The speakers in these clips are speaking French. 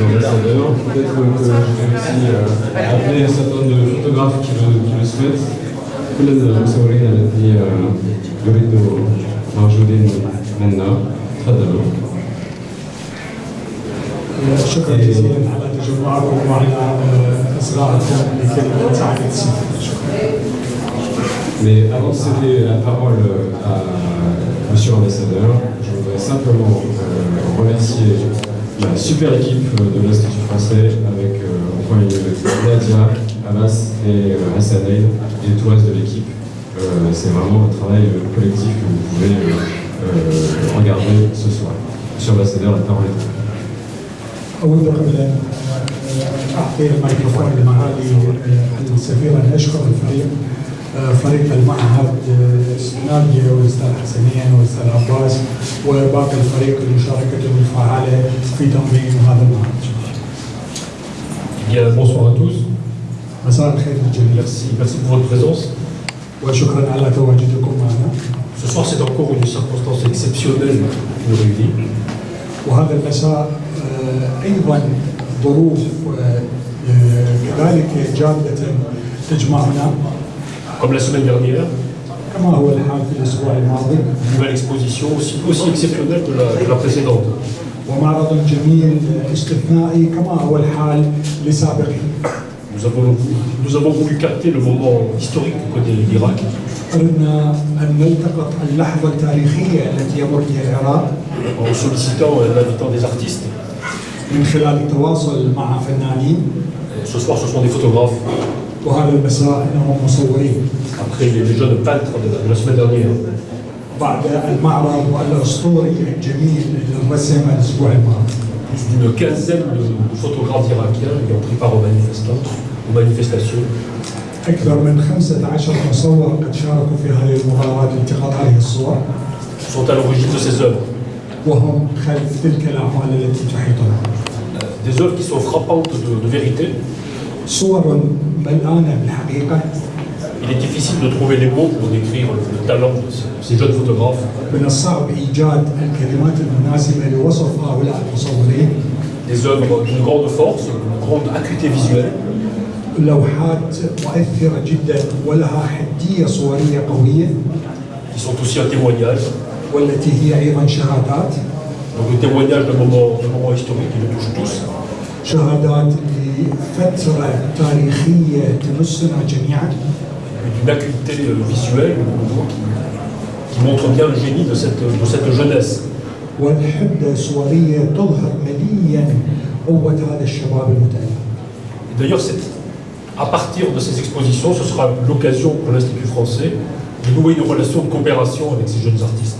l'ambassadeur. Peut-être que je vais aussi appeler un certain nombre de photographes qui le souhaitent. كل المصورين الذي يريدوا موجودين منا تفضلوا. شكرا جزيلا على تجمعكم وعلى إصغائكم لكلمة سعادة السفير. Mais avant de céder la parole à Monsieur l'ambassadeur, je voudrais simplement remercier la super équipe de l'Institut français avec en premier lieu Nadia, Abbas et Hassanein et tout le reste de l'équipe. C'est vraiment un travail collectif que vous pouvez regarder ce soir. Monsieur l'ambassadeur, la parole est à vous. أود قبل أن أعطي الميكروفون لمعالي السفير أن أشكر الفريق فريق المعهد نادية والأستاذ حسنين والأستاذ عباس وباقي الفريق لمشاركتهم الفعالة في تنظيم هذا المعهد. Bien, bonsoir à tous. مساء الخير للجميع. Merci pour votre présence. وشكرا على تواجدكم معنا. Ce soir, c'est encore une circonstance exceptionnelle qui nous réunit. وهذا المساء أيضا ظروف كذلك جادة تجمعنا. Comme la semaine dernière, كما هو الحال في الأسبوع الماضي. une nouvelle exposition aussi exceptionnelle que la précédente. ومعرض جميل استثنائي كما هو الحال لسابقه. Nous avons voulu capter le moment historique que connaît l'Irak. أردنا أن نلتقط اللحظة التاريخية التي يمر بها العراق. En sollicitant et en invitant des artistes. من خلال التواصل مع فنانين. Ce soir, ce sont des photographes. وهذا المساء إنهم مصورين. Après les jeunes peintres de la semaine dernière. بعد المعرض الأسطوري الجميل اللي رسم الأسبوع الماضي. Plus d'une quinzaine de photographes irakiens qui ont pris part aux manifestations. أكثر من 15 مصور قد شاركوا في هذه المظاهرات لالتقاط هذه الصور. Sont à l'origine de ces œuvres. وهم خلف تلك الأعمال التي تحيطنا. Des œuvres qui sont frappantes de vérité. صور ملآنة بالحقيقة. Il est difficile de trouver les mots pour décrire le talent de ces jeunes photographes. من الصعب إيجاد الكلمات المناسبة لوصف هؤلاء المصورين. Des œuvres d'une grande force, d'une grande acuité visuelle. لوحات مؤثرة جدا ولها حدية صورية قوية. Qui sont aussi un témoignage. والتي هي أيضا شهادات. Donc le témoignage d'un moment historique qui nous touche tous. شهادات لفترة تاريخية تمسنا جميعا. Une acuité visuelle qui montre bien le génie de cette jeunesse. والحدة صورية تظهر مليا قوة هذا الشباب المتألق. D'ailleurs, à partir de ces expositions, ce sera l'occasion pour l'Institut français de nouer une relation de coopération avec ces jeunes artistes.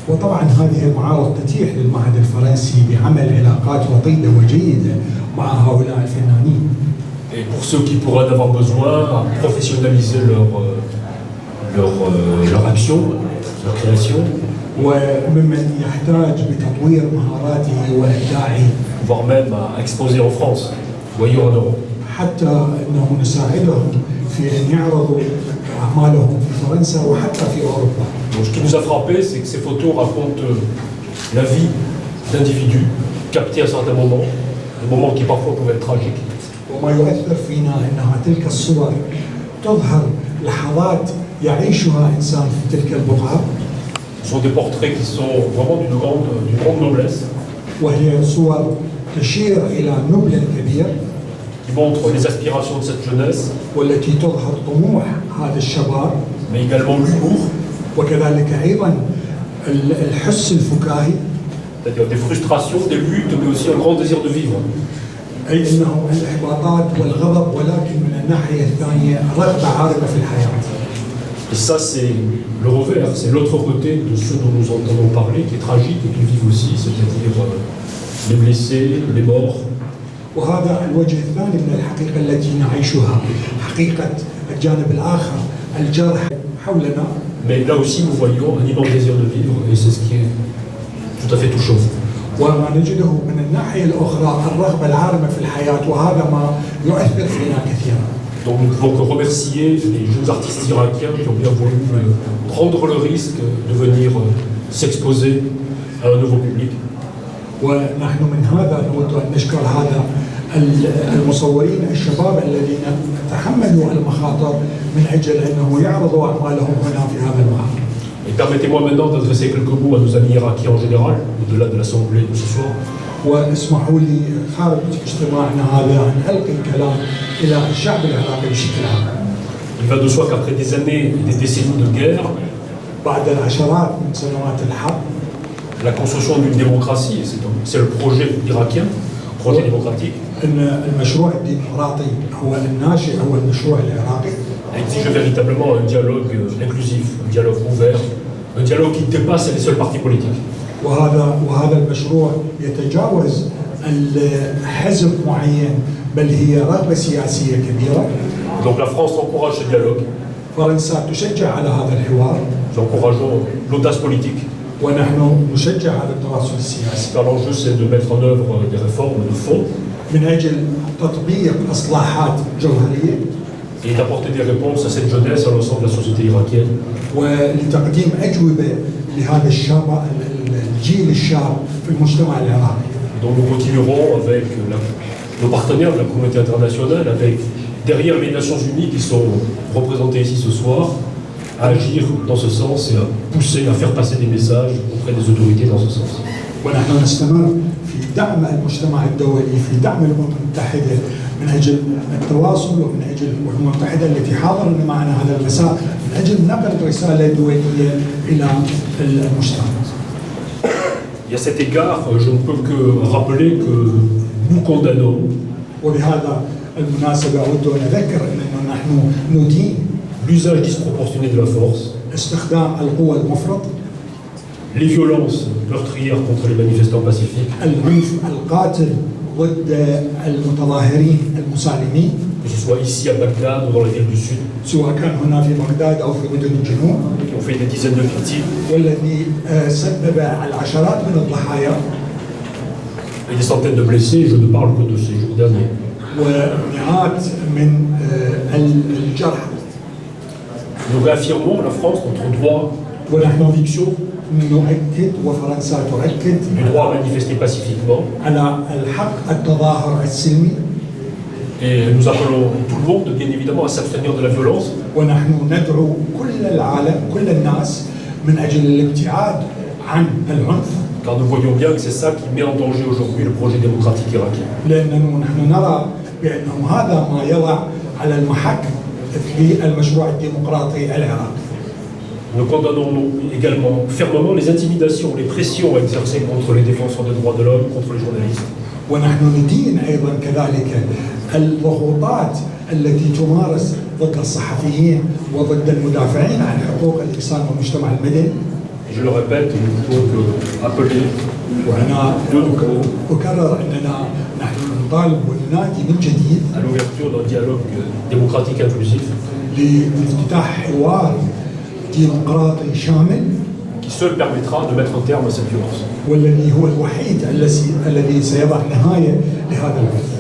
وطبعا هذه المعارض تتيح للمعهد الفرنسي بعمل علاقات وطيدة وجيدة مع هؤلاء الفنانين. Et pour ceux qui pourraient en avoir besoin, à professionnaliser leur action, leur création. وممن يحتاج بتطوير مهاراته وإبداعه. Voire même à exposer en France ou ailleurs en Europe. حتى أنه نساعدهم في أن يعرضوا أعمالهم في فرنسا وحتى في أوروبا. Donc, ce qui nous a frappé, c'est que ces photos racontent la vie d'individus captés à certains moments, des moments qui parfois peuvent être tragiques. وما يؤثر فينا أنها تلك الصور تظهر لحظات يعيشها إنسان في تلك البقعة. Ce sont des portraits qui sont vraiment d'une grande noblesse. وهي صور تشير إلى نبل كبير. Qui montrent les aspirations de cette jeunesse. والتي تظهر طموح هذا الشباب. Mais également l'humour. وكذلك أيضا الحس الفكاهي. C'est-à-dire des frustrations, des luttes, mais aussi un grand désir de vivre. أي أنه الإحباطات والغضب ولكن من الناحية الثانية رغبة عارمة في الحياة. Et ça, c'est le revers, c'est l'autre côté de ce dont nous entendons parler, qui est tragique et qui vivent aussi, c'est-à-dire les blessés, les morts. وهذا الوجه الثاني من الحقيقة التي نعيشها، حقيقة الجانب الآخر، الجرح حولنا. Mais là aussi, nous voyons un immense désir de vivre, et c'est ce qui est tout à fait touchant. وما نجده من الناحية الأخرى الرغبة العارمة في الحياة، وهذا ما يؤثر فينا كثيرا. Donc nous ne pouvons que remercier les jeunes artistes irakiens qui ont bien voulu prendre le risque de venir s'exposer à un nouveau public. ونحن من هذا نود أن نشكر هذا المصورين الشباب الذين تحملوا المخاطر من أجل أنه يعرضوا أعمالهم هنا في هذا المعرض. Et permettez-moi maintenant d'adresser quelques mots à nos amis irakiens en général, au-delà de l'Assemblée de ce soir. واسمحوا لي خارج اجتماعنا هذا أن ألقي الكلام إلى الشعب العراقي بشكل عام. Il va de soi qu'après des années et des décennies de guerre, بعد العشرات من سنوات الحرب la construction d'une démocratie, c'est le projet irakien, projet démocratique, أن المشروع الديمقراطي هو الناشئ هو المشروع العراقي exige véritablement un dialogue inclusif, un dialogue ouvert, un dialogue qui dépasse les seuls partis politiques. وهذا المشروع يتجاوز الحزب معين بل هي رغبة سياسية كبيرة. Donc la France encourage ce dialogue. فرنسا تشجع على هذا الحوار. Nous encourageons l'audace politique. ونحن نشجع على التواصل السياسي. Car l'enjeu c'est de mettre en œuvre des réformes de fond. من أجل تطبيق إصلاحات جوهرية. Et d'apporter des réponses à cette jeunesse, à l'ensemble de la société irakienne. ولتقديم أجوبة لهذا الشاب الجيل الشاب في المجتمع العراقي. Donc nous continuerons avec nos partenaires de la communauté internationale, avec derrière les Nations Unies qui sont représentées ici ce soir, à agir dans ce sens et à pousser, à faire passer des messages auprès des autorités dans ce sens. ونحن نستمر في دعم المجتمع الدولي في دعم الأمم المتحدة من أجل التواصل ومن أجل الأمم المتحدة التي حاضرة معنا هذا المساء من أجل نقل رسالة دولية إلى المجتمع. Et à cet égard, je ne peux que rappeler que nous condamnons وبهذا المناسبة أود أن أذكر أننا نحن ندين l'usage disproportionné de la force, استخدام القوة المفرط les violences meurtrières contre les manifestants pacifiques, العنف القاتل ضد المتظاهرين المسالمين que ce soit ici à Bagdad ou dans les villes du Sud, سواء كان هنا في بغداد أو في مدن الجنوب qui ont fait des dizaines de victimes والذي سبب العشرات من الضحايا et des centaines de blessés. Je ne parle que de ces jours derniers. ومئات من الجرحى. Nous réaffirmons, la France, notre droit ونحن نؤكد وفرنسا تؤكد du droit à manifester pacifiquement. على الحق التظاهر السلمي. Et nous appelons tout le monde, bien évidemment, à s'abstenir de la violence. ونحن ندعو كل العالم كل الناس من أجل الابتعاد عن العنف. Car nous voyons bien que c'est ça qui met en danger aujourd'hui le projet démocratique irakien. لأننا نحن نرى بأنه هذا ما يضع على المحك في المشروع الديمقراطي العراقي. Nous condamnons également fermement les intimidations, les pressions exercées contre les défenseurs des droits de l'homme, contre les journalistes. ونحن ندين أيضا كذلك الضغوطات التي تمارس ضد الصحفيين وضد المدافعين عن حقوق الإنسان والمجتمع المدني. Je le répète, il ne faut que appeler وأنا أكرر أننا نحن نطالب وننادي من جديد à l'ouverture d'un dialogue démocratique inclusif لافتتاح حوار ديمقراطي شامل qui seul permettra de mettre un terme à cette violence. والذي هو الوحيد الذي سيضع نهاية لهذا العنف.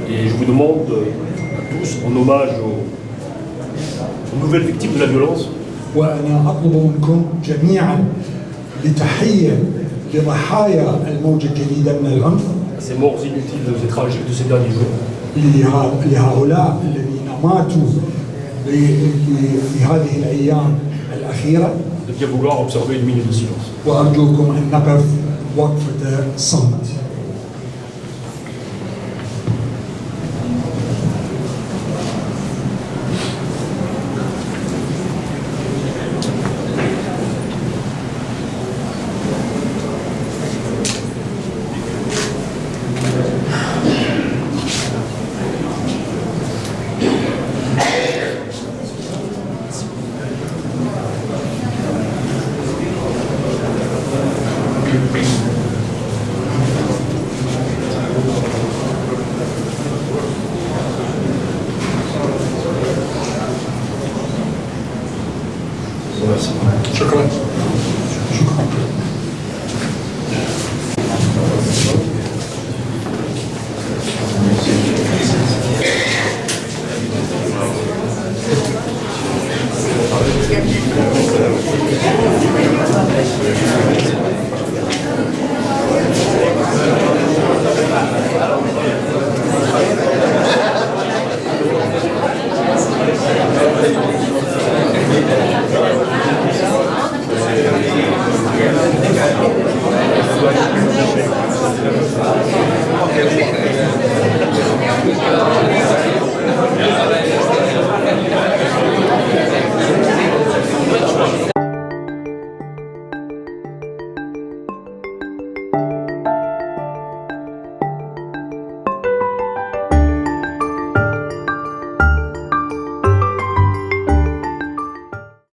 Et je vous demande à tous, en hommage aux nouvelles victimes de la violence, وأنا أطلب منكم جميعا لتحية لضحايا الموجة الجديدة من العنف. ces morts inutiles et tragiques de ces derniers jours, لهؤلاء الذين ماتوا في هذه الأيام الأخيرة. de bien vouloir observer une minute de silence. وأرجوكم أن نقف وقفة صمت.